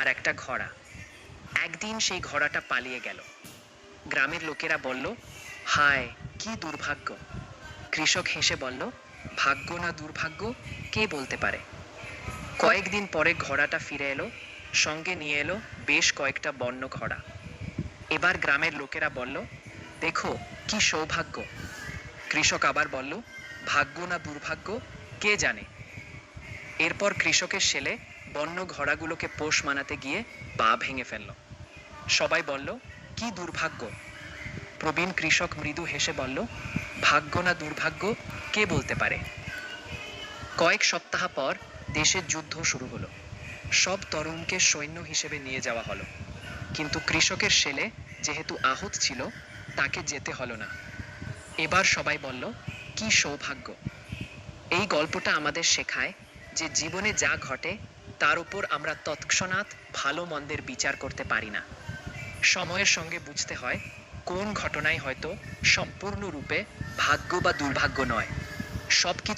আর একটা ঘোড়া। একদিন সেই ঘোড়াটা পালিয়ে গেল। গ্রামের লোকেরা বলল, হায়, কি দুর্ভাগ্য! কৃষক হেসে বলল, ভাগ্য না দুর্ভাগ্য কে বলতে পারে। কয়েকদিন পরে ঘোড়াটা ফিরে এলো, সঙ্গে নিয়ে এলো বেশ কয়েকটা বন্য ঘোড়া। এবার গ্রামের লোকেরা বলল, দেখো কি সৌভাগ্য! কৃষক আবার বলল, ভাগ্য না দুর্ভাগ্য কে জানে। এরপর কৃষকের ছেলে বন্য ঘোড়াগুলোকে পোষ মানাতে গিয়ে পা ভেঙে ফেলল। সবাই বলল, কি দুর্ভাগ্য! প্রবীণ কৃষক মৃদু হেসে বলল, ভাগ্য না দুর্ভাগ্য কে বলতে পারে। কয়েক সপ্তাহ পর দেশের যুদ্ধ শুরু হলো। সব তরুণকে সৈন্য হিসেবে নিয়ে যাওয়া হলো, কিন্তু কৃষকের ছেলে যেহেতু আহত ছিল, তাকে যেতে হলো না। এবার সবাই বলল, কি সৌভাগ্য! এই গল্পটা আমাদের শেখায় যে জীবনে যা ঘটে তার উপর আমরা তৎক্ষণাৎ ভালো মন্দের বিচার করতে পারি না। সময়ের সঙ্গে বুঝতে হয় কোন ঘটনাই হয়তো সম্পূর্ণরূপে ভাগ্য বা দুর্ভাগ্য নয়, সবকিছু